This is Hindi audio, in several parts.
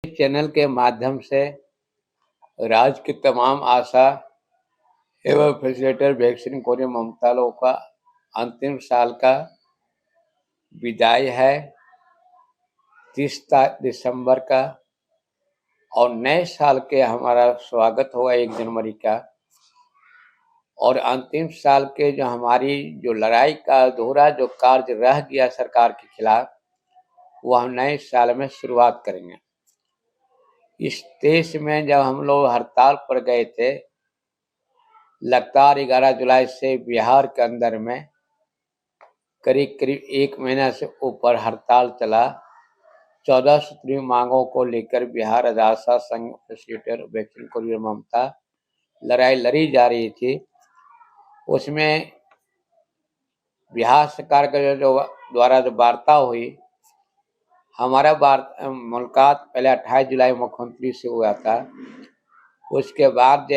चैनल के माध्यम से राज्य की तमाम आशा एवं फैसिलिटेटर वैक्सीन कोरिया ममता लोगों का अंतिम साल का विदाई है 30 दिसंबर का, और नए साल के हमारा स्वागत होगा 1 जनवरी का। और अंतिम साल के हमारी लड़ाई का अधूरा जो कार्य रह गया सरकार के खिलाफ, वो हम नए साल में शुरुआत करेंगे। इस देश में जब हम लोग हड़ताल पर गए थे, लगातार 11 जुलाई से बिहार के अंदर में करीब 1 महीना से ऊपर हड़ताल चला। 14 सूत्रीय मांगों को लेकर बिहार आशा संघ फैसिलिटेटर वैक्सीन कोरिया ममता लड़ाई लड़ी जा रही थी। उसमें बिहार सरकार का जो द्वारा जो वार्ता हुई, हमारा मुलाकात पहले 28 जुलाई मुख्यमंत्री से हुआ था। उसके बाद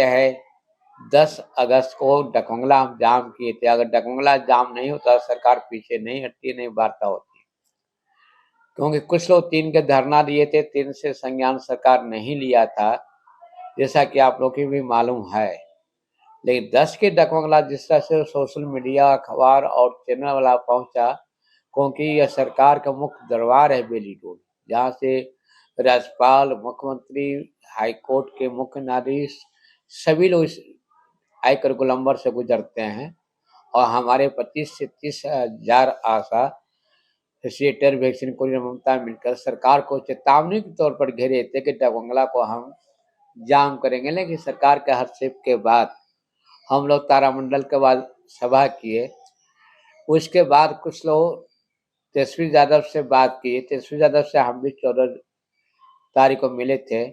10 अगस्त को डकंगला हम जाम किए थे। अगर डकंगला जाम नहीं होता, सरकार पीछे नहीं हटती, नहीं वार्ता होती, क्योंकि कुछ लोग 3 के धरना दिए थे, 3 से संज्ञान सरकार नहीं लिया था, जैसा कि आप लोग की भी मालूम है। लेकिन 10 के डकंगला जिस तरह से सोशल मीडिया, अखबार और चैनल वाला पहुंचा, क्योंकि यह सरकार का मुख्य दरबार है बेली रोड, जहाँ से राज्यपाल, मुख्यमंत्री, हाईकोर्ट के मुख्य न्यायाधीश सभी लोग इस आयकर गोलंबर से गुजरते हैं। और हमारे 25 से 30 हजार आशा फैसिलिटेटर वैक्सीन कोरिया ममता मिलकर सरकार को चेतावनी के तौर पर घेरे थे कि डकंगला को हम जाम करेंगे। लेकिन सरकार के हस्तक्षेप के बाद हम लोग तारामंडल के बाद सभा किए। उसके बाद कुछ लोग तेजस्वी यादव से बात की। तेजस्वी यादव से हम भी 14 तारीख को मिले थे।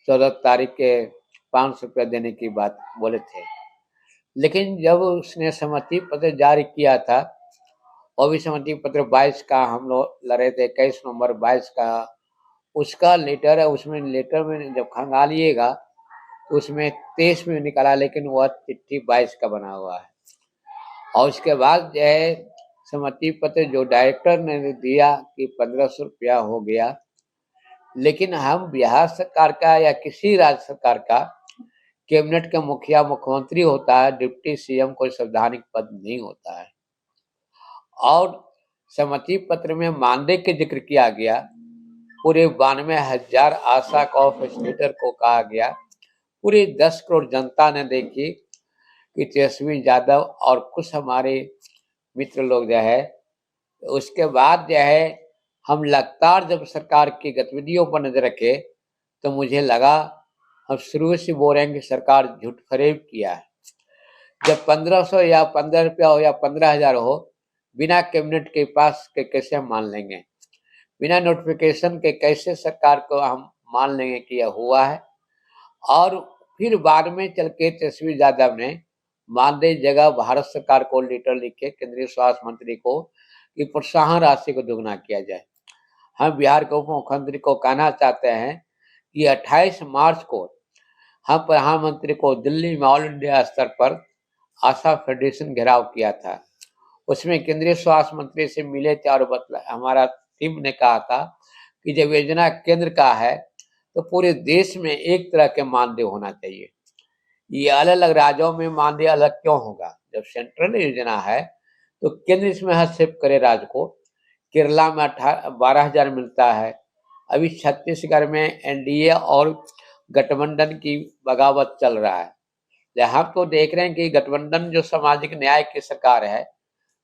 14 तारीख के 500 रुपया देने की बात बोले थे। लेकिन जब उसने सहमति पत्र जारी किया था, और भी सहमति पत्र 22 का हम लोग लड़े थे, 21 नवंबर 22 का उसका लेटर है। उसमें लेटर में जब खंगालिएगा, उसमें 23 में निकाला, लेकिन वह चिट्ठी 22 का बना हुआ है। और उसके बाद सहमति पत्र जो डायरेक्टर ने दिया कि 1500 रुपया हो गया। लेकिन हम बिहार सरकार का या किसी राज्य सरकार का कैबिनेट का मुखिया मुख्यमंत्री होता है, डिप्टी सीएम कोई संवैधानिक पद नहीं होता है। और सहमति पत्र में मानदेय के जिक्र किया गया। पूरे 92,000 आशा का फैसिलिटेटर को कहा गया। पूरी 10 करोड़ जनता ने देखी कि तेजस्वी यादव और कुछ हमारे मित्र लोग उसके बाद हम लगातार जब सरकार की गतिविधियों पर नजर रखे, तो मुझे लगा हम शुरू से बोल रहे हैं कि सरकार झूठ फरेब किया है। जब 1500 या 15 रुपया हो या 15,000 हो, बिना कैबिनेट के पास के कैसे हम मान लेंगे? बिना नोटिफिकेशन के कैसे सरकार को हम मान लेंगे कि यह हुआ है? और फिर बाद में चल के तेजस्वी यादव ने मानदेय जगह भारत सरकार को लेटर लिखे केंद्रीय स्वास्थ्य मंत्री को कि प्रोत्साहन राशि को दोगुना किया जाए। हम बिहार के उप मुख्यमंत्री को कहना चाहते हैं कि 28 मार्च को हम प्रधानमंत्री को दिल्ली में ऑल इंडिया स्तर पर आशा फेडरेशन घेराव किया था। उसमें केंद्रीय स्वास्थ्य मंत्री से मिले थे और हमारा टीम ने कहा था कि जब योजना केंद्र का है, तो पूरे देश में एक तरह के मानदेय होना चाहिए। ये अलग अलग राज्यों में मानदेय अलग क्यों होगा? जब सेंट्रल योजना है, तो केंद्र इसमें हस्तक्षेप करे राज्य को। केरला में 12,000 मिलता है। अभी छत्तीसगढ़ में एनडीए और गठबंधन की बगावत चल रहा है। हम तो देख रहे हैं कि गठबंधन जो सामाजिक न्याय की सरकार है,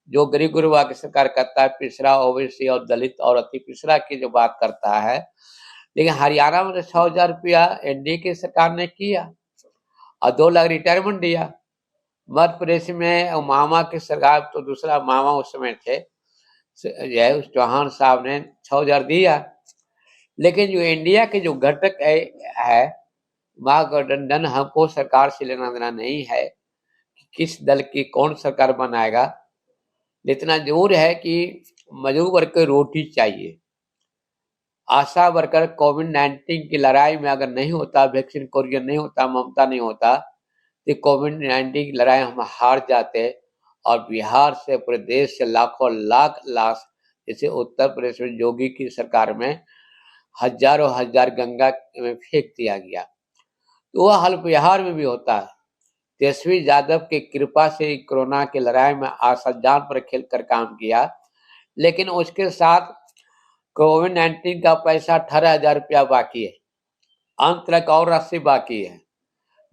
जो गरीब गुरबा की सरकार करता है, पिछड़ा, ओबीसी और दलित और अति पिछड़ा की जो बात करता है। लेकिन हरियाणा में तो 6,000 रुपया एनडीए की सरकार ने किया और 2 लाख रिटायरमेंट दिया। मध्य प्रदेश में मामा की सरकार, तो दूसरा मामा उस समय थे, उस चौहान साहब ने 6,000 दिया। लेकिन जो इंडिया के जो घटक है महागठबंधन, हमको सरकार से लेना देना नहीं है कि किस दल की कौन सरकार बनाएगा। इतना जरूर है कि मजदूर वर्ग को रोटी चाहिए। आशा वर्कर कोविड-19 की लड़ाई में अगर नहीं होता, वैक्सीन कोरिया नहीं होता, ममता नहीं होता, तो कोविड-19 की लड़ाई हम हार जाते। और बिहार से पूरे देश से लाखों लाख लाश, जैसे उत्तर प्रदेश में योगी की सरकार में हजारों हजार गंगा में फेंक दिया गया। तो वह हाल बिहार में भी होता है। तेजस्वी यादव की कृपा से कोरोना की लड़ाई में आशा जान पर खेल कर काम किया, लेकिन उसके साथ कोविड-19 का पैसा 18,000 रुपया बाकी है, अंत तक और राशि बाकी है।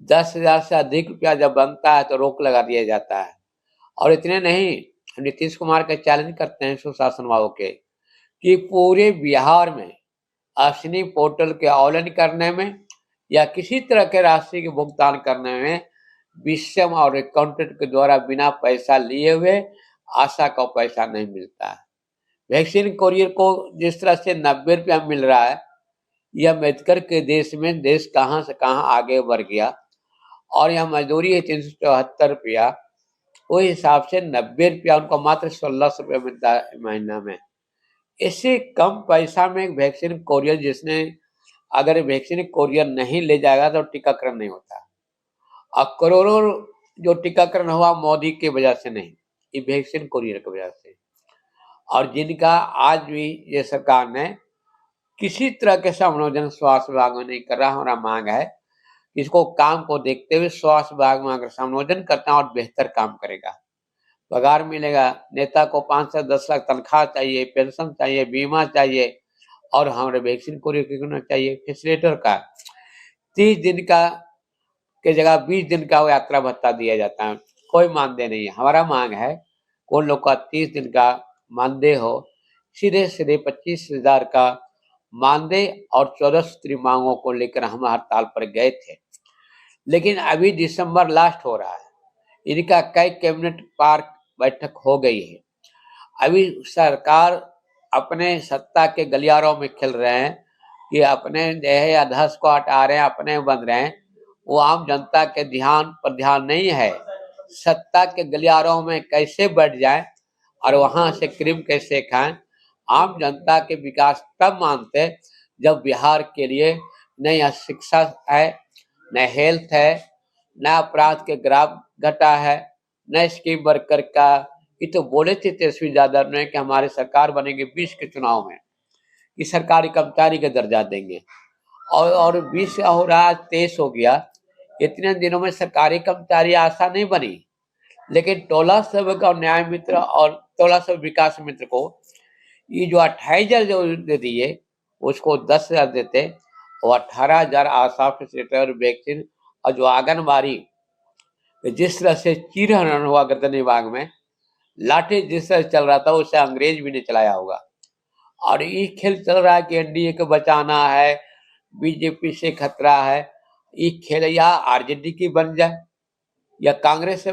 10,000 से अधिक रुपया जब बनता है तो रोक लगा दिया जाता है। और इतने नहीं, नीतीश कुमार का चैलेंज करते हैं सुशासन वालों के कि पूरे बिहार में अश्विनी पोर्टल के ऑनलाइन करने में या किसी तरह के राशि के भुगतान करने में विषम और अकाउंटेंट के द्वारा बिना पैसा लिए हुए आशा का पैसा नहीं मिलता है। वैक्सीन कोरियर को जिस तरह से 90 रुपया मिल रहा है, यह अम्बेडकर के देश में देश कहाँ से कहाँ आगे बढ़ गया। और यह मजदूरी है 374 रुपया, उस हिसाब से 90 रुपया उनको मात्र 1600 रुपया मिलता है महीना में। इससे कम पैसा में वैक्सीन कोरियर, जिसने अगर वैक्सीन कोरियर नहीं ले जाएगा तो टीकाकरण नहीं होता। अब करोड़ों जो टीकाकरण हुआ मोदी की वजह से नहीं, ये वैक्सीन कोरियर की वजह से। और जिनका आज भी ये सरकार ने किसी तरह के समायोजन स्वास्थ्य विभाग में नहीं कर रहा। हमारा मांग है इसको काम को देखते हुए स्वास्थ्य विभाग में अगर समायोजन करता है और बेहतर काम करेगा, पगार मिलेगा। नेता को 5 से 10 लाख तनख्वाह चाहिए, पेंशन चाहिए, बीमा चाहिए, और हमारे वैक्सीन कोरियर चाहिए फैसिलिटेटर का 30 दिन का के जगह 20 दिन का यात्रा भत्ता दिया जाता है, कोई मानदेय नहीं है। हमारा मांग है कौन लोग का 30 दिन का मानदेय हो, सीधे सीधे 25,000 का मानदेय और 14 सूत्री मांगों को लेकर हम हड़ताल पर गए थे। लेकिन अभी दिसंबर लास्ट हो रहा है, इनका कई कैबिनेट पार्क बैठक हो गई है। अभी सरकार अपने सत्ता के गलियारों में खेल रहे हैं कि अपने देह अधस को हटा रहे हैं, अपने बन रहे हैं। वो आम जनता के ध्यान पर ध्यान नहीं है। सत्ता के गलियारों में कैसे बैठ जाए और वहां से क्रीम कैसे खाएं। आम जनता के विकास तब मानते जब बिहार के लिए न शिक्षा है, न हेल्थ है, न अपराध के ग्राफ घटा है, न स्कीम वर्कर का। ये तो बोले थे तेजस्वी यादव ने कि हमारी सरकार बनेगी 20 के चुनाव में कि सरकारी कर्मचारी का दर्जा देंगे, और 20 हो रहा 23 हो गया। इतने दिनों में सरकारी कर्मचारी आशा नहीं बनी, लेकिन टोला सेवक और न्याय मित्र और टोला सेवक विकास मित्र को ये जो 28,000 जो दे दिए उसको 10,000 देते, और 18,000 आशा फैसिलिटेटर वैक्सीन। और जो आंगनबाड़ी जिस तरह से चीरहरण हुआ गर्दन विभाग में, लाठी जिस तरह चल रहा था उसे अंग्रेज भी नहीं चलाया होगा। और ये खेल चल रहा है कि एनडीए को बचाना है, बीजेपी से खतरा है। ये खेल या आरजेडी की बन जाए या कांग्रेस से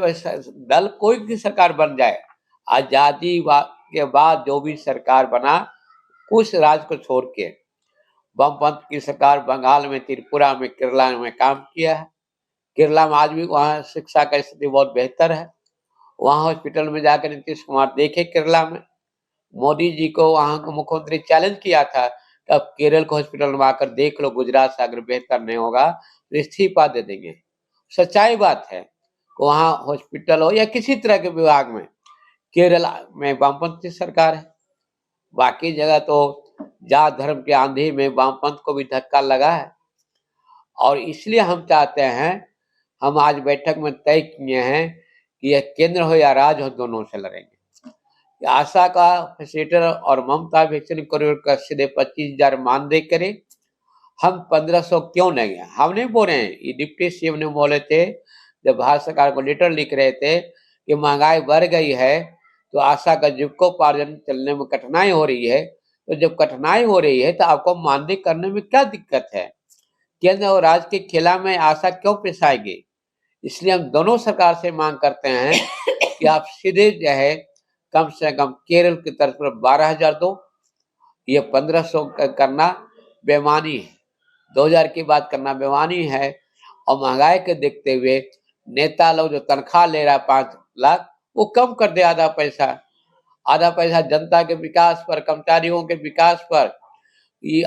दल कोई भी सरकार बन जाए, आजादी के बाद जो भी सरकार बना कुछ राज्य को छोड़ के, वामपंथ की सरकार बंगाल में, त्रिपुरा में, केरला में काम किया है। केरला में आज भी वहाँ शिक्षा का स्थिति बहुत बेहतर है। वहाँ हॉस्पिटल में जाकर नीतीश कुमार देखे केरला में, मोदी जी को वहाँ का मुख्यमंत्री चैलेंज किया था कि अब केरल को हॉस्पिटल में आकर देख लो, गुजरात से अगर बेहतर नहीं होगा तो इस्तीफा दे देंगे। सच्चाई बात है, वहाँ हॉस्पिटल हो या किसी तरह के विभाग में केरल में वामपंथी सरकार है। बाकी जगह तो जात धर्म के आंधी में वामपंथ को भी धक्का लगा है। और इसलिए हम चाहते हैं, हम आज बैठक में तय किए हैं कि यह केंद्र हो या राज्य हो, दोनों से लड़ेंगे। आशा का फैसिलिटेटर और ममता वैक्सीन कोरियर का सीधे 25,000 मानदेय करें। हम 1,500 क्यों नहीं है, हम नहीं बोल रहे हैं, ये डिप्टी सीएम ने बोले थे जब भारत सरकार को लेटर लिख रहे थे कि महंगाई बढ़ गई है तो आशा का जीविकोपार्जन चलने में कठिनाई हो रही है। तो जब कठिनाई हो रही है तो आपको मानदेय करने में क्या दिक्कत है? केंद्र और राज्य के खिला में आशा क्यों पिसाएगी? इसलिए हम दोनों सरकार से मांग करते हैं कि आप सीधे जो है कम से कम केरल की तरफ पर 12,000 दो। ये 1,500 करना बेईमानी है, 2,000 की बात करना बेईमानी है। और महंगाई के देखते हुए नेता लोग जो तनख्वाह ले रहा है 5 लाख, वो कम कर दे आधा पैसा जनता के विकास पर, कर्मचारियों के विकास पर।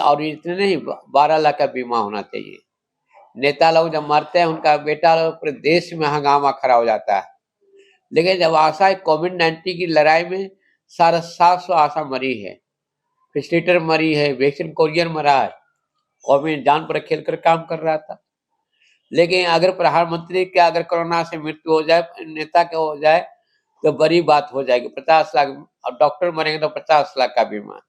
और इतने नहीं, 12 लाख का बीमा होना चाहिए। नेता लोग जब मरते हैं उनका बेटा लोग पूरे देश में हंगामा खड़ा हो जाता है। लेकिन जब आशा कोविड-19 की लड़ाई में 750 आशा मरी है, फैसिलिटेटर मरी है, वैक्सीन कोरियर मरा है, और मैं जान पर खेल कर काम कर रहा था। लेकिन अगर प्रधानमंत्री के अगर कोरोना से मृत्यु हो जाए, नेता के हो जाए, तो बड़ी बात हो जाएगी। 50 लाख, और डॉक्टर मरेंगे तो 50 लाख का बीमा।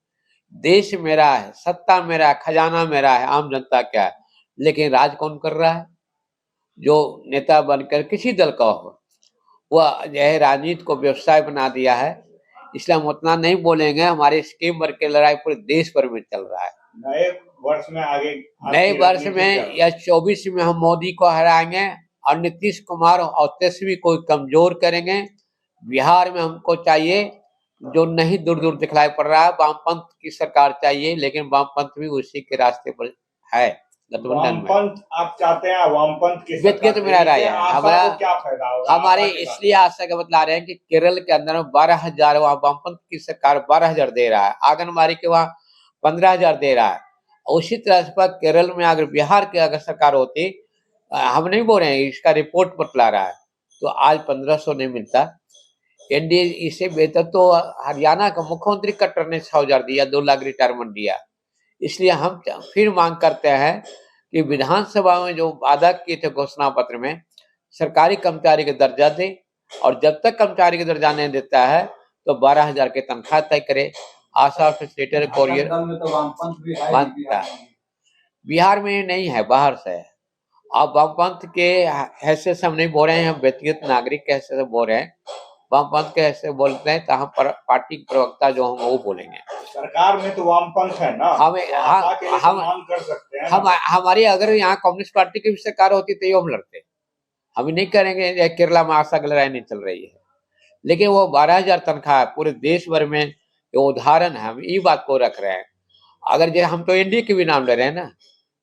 देश मेरा है, सत्ता मेरा है, खजाना मेरा है, आम जनता क्या है। लेकिन राज कौन कर रहा है? जो नेता बनकर किसी दल का हो, वह जो है राजनीति को व्यवसाय बना दिया है। इसलिए हम उतना नहीं बोलेंगे। हमारी स्कीम वर्क की लड़ाई पूरे देश भर में चल रहा है। नए वर्ष में आगे नए वर्ष में या 24 में हम मोदी को हराएंगे और नीतीश कुमार और तेजस्वी को कमजोर करेंगे। बिहार में हमको चाहिए जो नहीं दूर दूर दिखलाई पड़ रहा है, वामपंथ की सरकार चाहिए। लेकिन वामपंथ भी उसी के रास्ते पर है गठबंधन में। वामपंथ आप चाहते हैं, वामपंथ की व्यक्तिगत मेरा राय है। हमारा क्या फायदा होगा? हमारे इसलिए आशा का बतला रहे हैं कि केरल के अंदर 12,000 वहाँ वामपंथ की सरकार 12,000 दे रहा है, आंगनबाड़ी के वहाँ 15,000 दे रहा है। उसी तरह से केरल में अगर बिहार की अगर सरकार होती, हम नहीं बोल रहे हैं, इसका रिपोर्ट बतला रहा है, तो आज 1500 नहीं मिलता। एनडीए इससे बेहतर तो हरियाणा का मुख्यमंत्री कट्टर ने 6,000 दिया, 2 लाख रिटायरमेंट दिया। इसलिए हम फिर मांग करते हैं कि विधानसभा में जो वादा किए थे घोषणा पत्र में, सरकारी कर्मचारी का दर्जा दे, और जब तक कर्मचारी का दर्जा नहीं देता है तो 12,000 की तनख्वाह तय करे। आशा फैसिलिटेटर कोरियर बनता है। बिहार में नहीं है, बाहर से है। आप वामपंथ के हैसियत से हम नहीं बोल रहे हैं, हम व्यक्तिगत नागरिक के हैसियत से बोल रहे हैं। वामपंथ के हैसियत से बोलते हैं तो हम पार्टी प्रवक्ता जो हम वो बोलेंगे। सरकार में तो वामपंथ है ना, हम मांग कर सकते हैं। हमारी अगर यहाँ कम्युनिस्ट पार्टी की भी सरकार होती तो ये हम लड़ते। हम नहीं करेंगे। केरला में आशा की लड़ाई नहीं चल रही है, लेकिन वो 12,000 तनख्वाह पूरे देश भर में ये उदाहरण है। हम ये बात को रख रहे हैं। अगर जो हम तो एनडीए के भी नाम ले रहे हैं ना,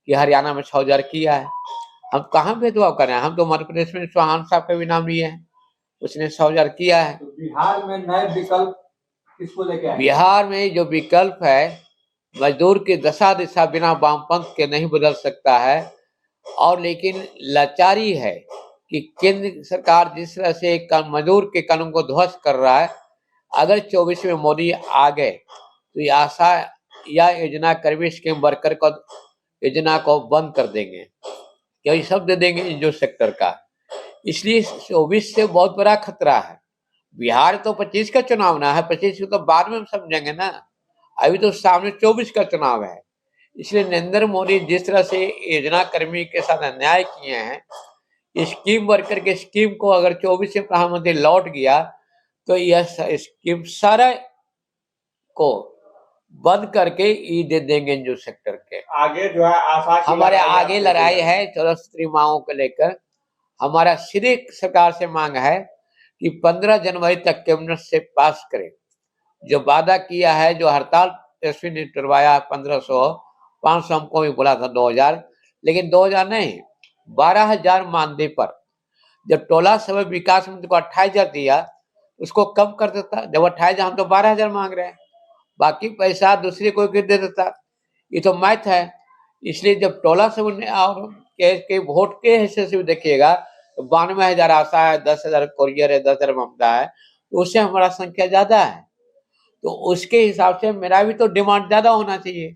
कि हरियाणा में 6,000 किया है। हम कहाँ भेदभाव कर रहे हैं? हम तो मध्य प्रदेश में चौहान साहब का भी नाम लिए हैं, उसने 6,000 किया है। तो बिहार में नए विकल्प किसको लेके आए? बिहार में जो विकल्प है, मजदूर की दशा दिशा बिना वामपंथ के नहीं बदल सकता है। और लेकिन लाचारी है कि केंद्र सरकार जिस तरह से मजदूर के कानून को ध्वस्त कर रहा है, अगर 24 में मोदी आ गए तो ये आशा या योजना कर्मी स्कीम वर्कर को योजना को बंद कर देंगे, यही शब्द देंगे एनजीओ सेक्टर का। इसलिए 24 से बहुत बड़ा खतरा है। बिहार तो 25 का चुनाव ना है, 25 को तो बाद में हम समझेंगे ना, अभी तो सामने 24 का चुनाव है। इसलिए नरेंद्र मोदी जिस तरह से योजना कर्मी के साथ अन्याय किए हैं, स्कीम वर्कर के स्कीम को अगर 24 में प्रधानमंत्री लौट गया तो यह स्कीम सारा को बंद करके ई दे देंगे जो सेक्टर के। आगे जो है आशा की हमारे आगे लड़ाई है 14 सूत्री मांगों को लेकर। हमारा सीधे सरकार से मांग है कि 15 जनवरी तक कैबिनेट से पास करें। जो वादा किया है, जो हड़ताल एसपी ने करवाया 1500, 500 हमको भी बोला था 2,000, लेकिन 2,000 नहीं 12,000 मानदेय पर। जब टोला समय विकास मंत्री को 28,000 दिया, उसको कम कर देता। जब 28,000, हम तो 12,000 मांग रहे हैं, बाकी पैसा दूसरे को दे देता। ये तो मैथ है। इसलिए जब टोला समय और के वोट के हिस्से से देखिएगा तो 92,000 आशा है, 10,000 कोरियर है, 10,000 ममता है, तो उससे हमारा संख्या ज्यादा है। तो उसके हिसाब से मेरा भी तो डिमांड ज्यादा होना चाहिए,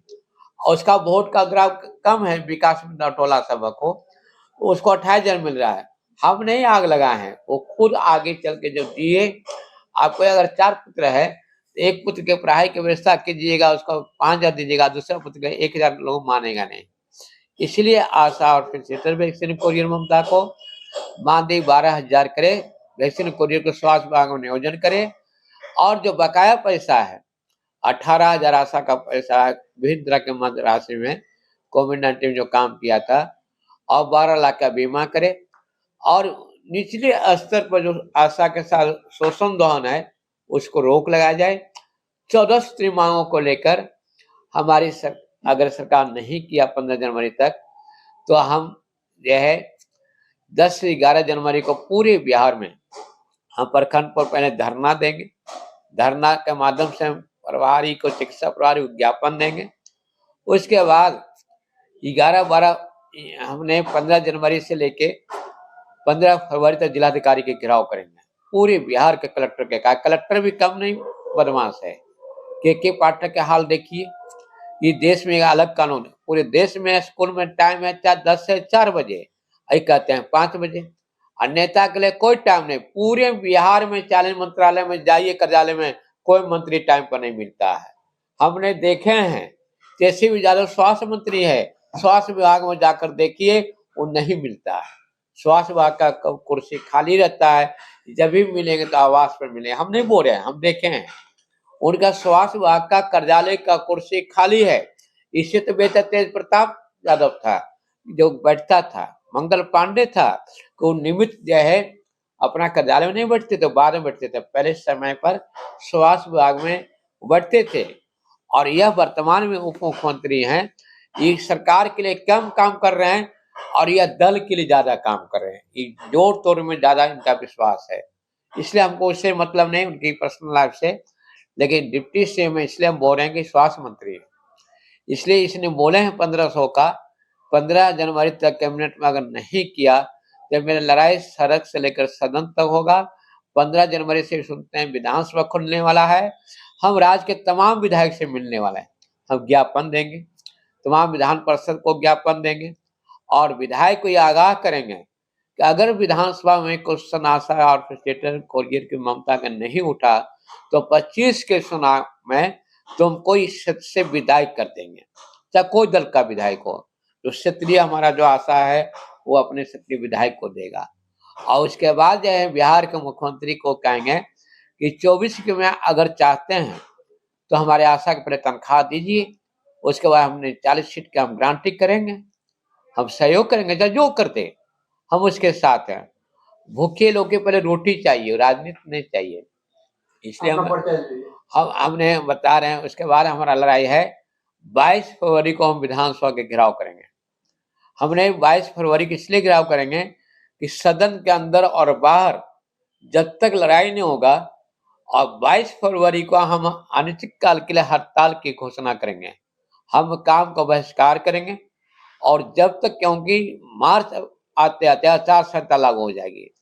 और उसका वोट का ग्राफ कम है विकास टोला सभा को, उसको 28,000 मिल रहा है। हम नहीं आग लगाए हैं, वो खुद आगे चल के जो दिए। आपको अगर 4 पुत्र है तो एक पुत्र के पढ़ाई की व्यवस्था कीजिएगा, उसको 5,000 दीजिएगा, दूसरा पुत्र के 1,000 लोग मानेगा नहीं। इसलिए आशा और फैसिलिटेटर वैक्सीन कोरियर ममता को मानदेय 12,000 करे, वैक्सीन कोरियर को स्वास्थ्य विभाग में नियोजन करे। और जो बकाया पैसा है 18,000 आशा का पैसा है, विभिन्न तरह के मद राशि में कोविड-19 जो काम किया था, और 12 लाख का बीमा करे। और निचले स्तर पर जो आशा के साथ शोषण दोहन है, उसको रोक लगाया जाए। 14 सूत्री मांगों को लेकर हमारी अगर सरकार नहीं किया 15 जनवरी तक, तो हम यह है 10 से 11 जनवरी को पूरे बिहार में हम प्रखंड पर पहले धरना देंगे। धरना के माध्यम से हम प्रभारी को, चिकित्सा प्रभारी ज्ञापन देंगे। उसके बाद 11-12 हमने 15 जनवरी से लेके 15 फरवरी तक जिलाधिकारी के घेराव करेंगे। पूरे बिहार के कलेक्टर के कहा, कलेक्टर भी कम नहीं बदमाश है। के पाठक के हाल देखिए, ये देश में अलग कानून है। पूरे देश में स्कूल में टाइम है 10 से 4 बजे, यही कहते हैं 5 बजे। अन्यथा के लिए कोई टाइम नहीं। पूरे बिहार में 40 मंत्रालय में जाइए, कार्यालय में कोई मंत्री टाइम पर नहीं मिलता है। हमने देखे हैं, तेजस्वी यादव स्वास्थ्य मंत्री है, स्वास्थ्य विभाग में जाकर देखिए, वो नहीं मिलता है। स्वास्थ्य विभाग का कुर्सी खाली रहता है, जब भी मिलेंगे तो आवास पर मिलेंगे। हम नहीं बोल रहे हैं, हम देखे हैं। उनका स्वास्थ्य विभाग का कार्यालय का कुर्सी खाली है। इससे तो बेहतर तेज प्रताप यादव था जो बैठता था, मंगल पांडे था, को निमित्त जो है अपना कार्यालय में नहीं बैठते थे, बाद में बैठते थे। पहले समय पर स्वास्थ्य विभाग में बैठते थे। और यह वर्तमान में उप मुख्यमंत्री हैं, ये सरकार के लिए कम काम कर रहे हैं और यह दल के लिए ज्यादा काम कर रहे हैं। ये जोड़ तोड़ में ज्यादा इनका विश्वास है, इसलिए हमको उससे मतलब नहीं उनकी पर्सनल लाइफ से। लेकिन डिप्टी सीएम इसलिए हम बोल रहे हैं कि स्वास्थ्य मंत्री है, इसलिए इसने बोले हैं 1500 का 15 जनवरी तक कैबिनेट में अगर नहीं किया तो मेरा लड़ाई सड़क से लेकर सदन तक होगा। 15 जनवरी से सुनते हैं विधानसभा खुलने वाला है, हम राज्य के तमाम विधायक से मिलने वाले हैं, हम ज्ञापन देंगे, तमाम विधान परिषद को ज्ञापन देंगे और विधायक को यह आगाह करेंगे कि अगर विधानसभा में क्वेश्चन आशा और फैसिलिटेटर कोरियर की ममता का नहीं उठा तो 25 के चुनाव में तुम कोई क्षेत्र से विधायक कर देंगे, चाहे कोई दल का विधायक हो। तो क्षेत्रीय हमारा जो आशा है वो अपने क्षेत्रीय विधायक को देगा। और उसके बाद जो है बिहार के मुख्यमंत्री को कहेंगे कि 24 के में अगर चाहते हैं तो हमारे आशा के पहले तनख्वाह दीजिए, उसके बाद हमने 40 सीट के हम ग्रांटिंग करेंगे, हम सहयोग करेंगे, चाहे जो करते हम उसके साथ हैं। भूखे लोग के पहले रोटी चाहिए, राजनीति नहीं चाहिए, इसलिए हमने बता रहे हैं। उसके बाद हमारा लड़ाई है 22 फरवरी को हम विधानसभा के घेराव करेंगे। हमने 22 फरवरी को इसलिए घेराव करेंगे कि सदन के अंदर और बाहर जब तक लड़ाई नहीं होगा, और 22 फरवरी को हम अनिश्चितकाल के लिए हड़ताल की घोषणा करेंगे, हम काम का बहिष्कार करेंगे। और जब तक, क्योंकि मार्च आते आते आचार संहिता लागू हो जाएगी,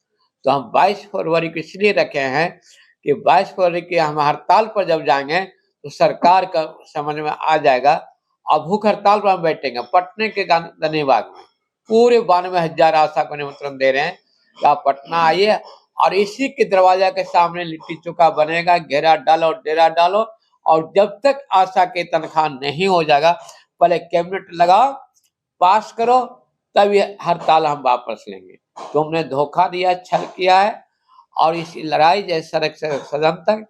तो हम 22 फरवरी को इसलिए रखे हैं कि 22 फरवरी के हम हड़ताल पर जब जाएंगे तो सरकार का समझ में आ जाएगा और भूख हड़ताल पर हम बैठेंगे। पटना के धन्यवाद में पूरे 92,000 आशा को निमंत्रण दे रहे हैं कि आप पटना आइए और इसी के दरवाजा के सामने लिट्टी चोखा बनेगा, घेरा डालो, डेरा डालो, और जब तक आशा के तनख्वाह नहीं हो जाएगा, पहले कैबिनेट लगाओ, पास करो, तब ये हड़ताल हम वापस लेंगे। तुमने धोखा दिया, छल किया है। और इस लड़ाई जैसे सड़क से सदन तक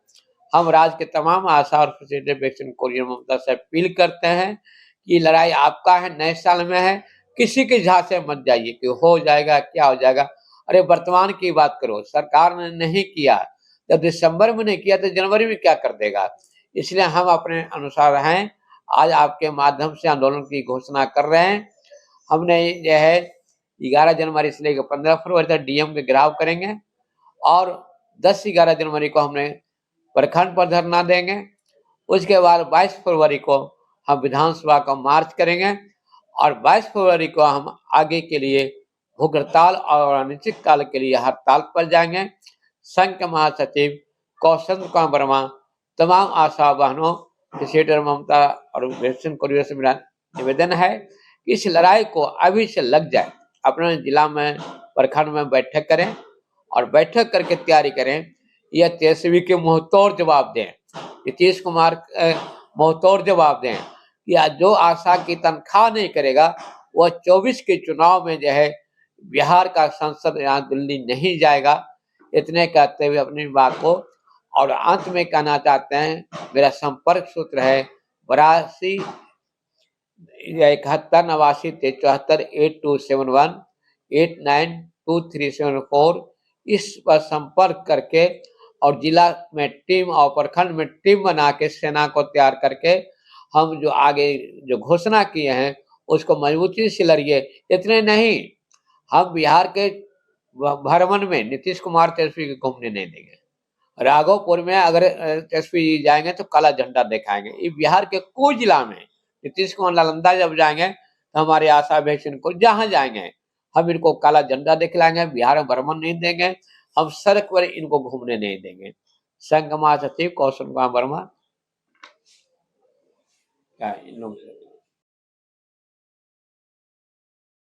हम राज्य के तमाम आशा और फैसिलिटेशन कोरियर ममता से अपील करते हैं कि लड़ाई आपका है, नए साल में है, किसी के झांसे मत जाइए कि हो जाएगा, क्या हो जाएगा। अरे वर्तमान की बात करो, सरकार ने नहीं किया, जब दिसंबर में नहीं किया तो जनवरी में क्या कर देगा। इसलिए हम अपने अनुसार हैं, आज आपके माध्यम से आंदोलन की घोषणा कर रहे हैं। हमने जो है 11 जनवरी से लेकर 15 फरवरी तक डीएम के घेराव करेंगे और 10-11 जनवरी को हमने प्रखंड पर धरना देंगे। उसके बाद 22 फरवरी को हम विधानसभा का मार्च करेंगे और 22 फरवरी को हम आगे के लिए भूख हड़ताल और अनिश्चितकाल के लिए हड़ताल पर जाएंगे। संघ के महासचिव कौशल कुमार वर्मा तमाम आशा बहनों, फैसिलिटेटर ममता और कोरियर से मेरा निवेदन है कि इस लड़ाई को अभी से लग जाए, अपने जिला में प्रखंड में बैठक करें और बैठक करके तैयारी करें। यह तेजस्वी के मुंहतोड़ जवाब दें, नीतीश कुमार मुंहतोड़ जवाब दें कि जो आशा की तनख्वाह नहीं करेगा वह 24 के चुनाव में जो है बिहार का संसद यहाँ दिल्ली नहीं जाएगा। इतने कहते हुए अपनी बात को और अंत में कहना चाहते हैं, मेरा संपर्क सूत्र है 82 71 89 73 8271 892374। इस पर संपर्क करके और जिला में टीम और प्रखंड में टीम बना के सेना को तैयार करके हम जो आगे जो घोषणा किए हैं उसको मजबूती से लड़िए। इतने नहीं, हम बिहार के भ्रमण में नीतीश कुमार तेजस्वी को घूमने नहीं देंगे। राघोपुर में अगर तेजस्वी जाएंगे तो काला झंडा दिखाएंगे। ये बिहार के कोई जिला में नीतीश कुमार नालंदा जब जाएंगे तो हमारे आशा भैया को जहां जाएंगे हम इनको काला झंडा दिखलाएंगे, बिहार में भ्रमण नहीं देंगे, हम सड़क पर इनको घूमने नहीं देंगे। संघ महासचिव कौशल कुमार वर्मा। क्या इन लोग